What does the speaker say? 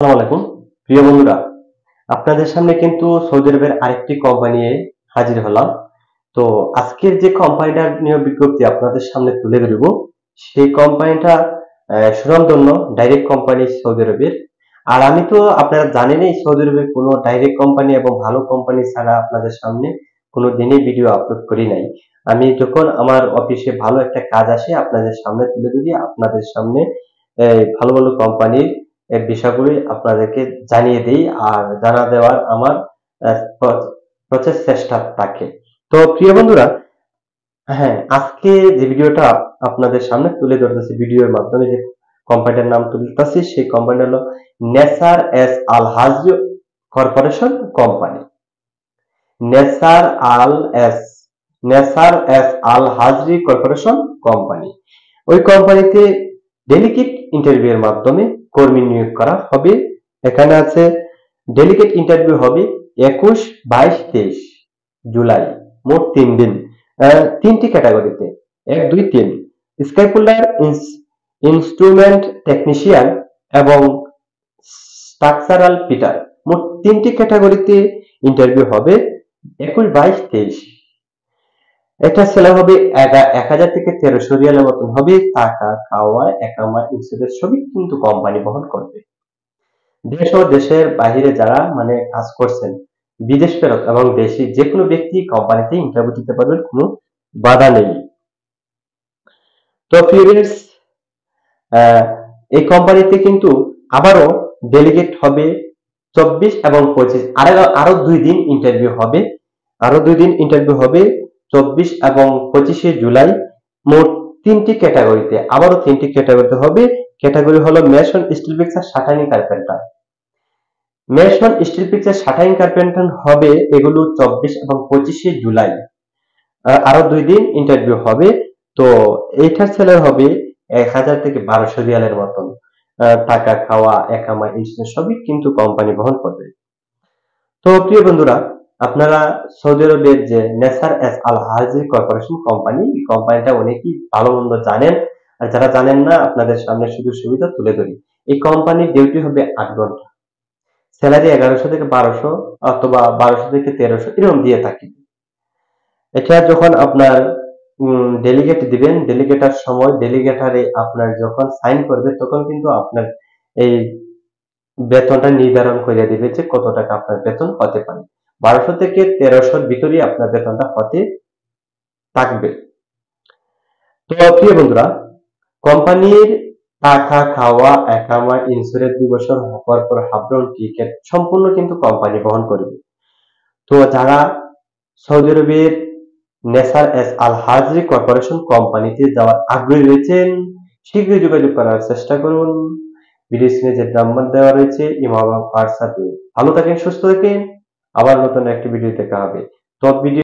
আসসালামু আলাইকুম প্রিয় বন্ধুরা, আপনাদের সামনে কিন্তু সৌদি আরবের আরেকটি কোম্পানি নিয়ে হাজির হলাম। তো আজকের যে কোম্পানিটার নিয়োগ বিজ্ঞপ্তি আপনাদের সামনে তুলে ধরব, সেই কোম্পানিটা সুনামধন্য ডাইরেক্ট কোম্পানি সৌদি আরবের। আর আমি তো আপনারা জানেনই সৌদি আরবের কোনো ডাইরেক্ট কোম্পানি এবং ভালো কোম্পানি ছাড়া আপনাদের সামনে কোনো দিনই ভিডিও আপলোড করি নাই। আমি যখন আমার অফিসে ভালো একটা কাজ আসে আপনাদের সামনে তুলে ধরি, আপনাদের সামনে ভালো ভালো কোম্পানির এই বিষয়গুলি আপনাদেরকে জানিয়ে দিই আর জানা দেওয়ার আমার চেষ্টা থাকে। তো প্রিয় বন্ধুরা, হ্যাঁ, আজকে যে ভিডিওটা আপনাদের সামনে তুলে ধরতেছি, ভিডিওর মাধ্যমে যে কোম্পানিটার নাম তুলতেছি সেই কোম্পানি হলো নেসার এস আল হাজি কর্পোরেশন কোম্পানি। নেসার আল এস নেসার এস আল হাজরি কর্পোরেশন কোম্পানি। ওই কোম্পানিতে ডেলিগেট ইন্টারভিউ এর মাধ্যমে কর্মী নিয়োগ করা হবে। এখানে আছে ডেলিগেট ইন্টারভিউ হবে 21, 22, 23 জুলাই, মোট 3 দিন, তিনটি ক্যাটাগরিতে 1, 2, 3 স্কাইপুলার ইনস্ট্রুমেন্ট টেকনিশিয়ান এবং স্ট্রাকচারাল পিটার, মোট তিনটি ক্যাটাগরিতে ইন্টারভিউ হবে 21, 22, 23। এটা সেলা হবে 1000 থেকে 1300 রিয়ালের মতন হবে। টাকা, খাওয়া, একামা, ইন্স্যুরেন্স সবই কিন্তু কোম্পানি বহন করবে। দেশ ও দেশের বাহিরে যারা কাজ করছেন, বিদেশ ফেরত এবং দেশি যে কোনো ব্যক্তি কোম্পানিতে ইন্টারভিউ দিতে পারবেন, কোনো বাধা নেই। তো ফ্রিল্যান্স এই কোম্পানিতে কিন্তু আবারও ডেলিগেট হবে 24 এবং 25, আরো 2 দিন ইন্টারভিউ হবে। 24 এবং 25 জুলাই, মোট আবারও তিনটি ক্যাটাগরিতে হবে। ক্যাটাগরি হলো mason, steel picture, shuttering, carpenter. Mason, steel picture, shuttering, carpenter হবে এগুলো 24 এবং 25 জুলাই। আরো 2 দিন ইন্টারভিউ হবে। তো এইটার স্যালারি হবে 1000 থেকে 1200 রিয়ালের মতন। টাকা, খাওয়া, একামা, ইন্স্যুরেন্স সবই কিন্তু কোম্পানি বহন করবে। তো প্রিয় বন্ধুরা, আপনারা সৌদি আরবের যে নেসার এস আল হাজি কর্পোরেশন কোম্পানি, এই কোম্পানিটা অনেকেই ভালো মন্দ জানেন, আর যারা জানেন না আপনাদের সামনে সুযোগ সুবিধা তুলে ধরি। এই কোম্পানির ডিউটি হবে 8 ঘন্টা, স্যালারি 1100 থেকে 1200 অথবা 1200 থেকে 1300 এরকম দিয়ে থাকি। এটা যখন আপনার ডেলিগেট দিবেন, ডেলিগেটার সময় ডেলিগেটারে আপনার যখন সাইন করবে তখন কিন্তু আপনার এই বেতনটা নির্ধারণ করে দিবে যে কত টাকা আপনার বেতন হতে পারে। 1200 থেকে 1300 ভিতরে আপনার বেতনটা হতে থাকবে। তো প্রিয় বন্ধুরা, কোম্পানির টাকা, খাওয়া, একামা, ইন্স্যুরেন্স 2 বছর হওয়ার পর হাবরন টিকেট সম্পূর্ণ কিন্তু কোম্পানি বহন করবে। তো যারা সৌদি আরবের নেসার এস আল হাজরি কর্পোরেশন কোম্পানিতে যাওয়ার আগ্রহী রয়েছেন, শীঘ্রই যোগাযোগ করার চেষ্টা করুন। ভিডিও স্ক্রিনে যে নাম্বার দেওয়া রয়েছে ইমাম হোয়াটসঅ্যাপে। ভালো থাকেন, সুস্থ থাকেন, আবার নতুন একটি ভিডিও দেখা হবে। তো ভিডিও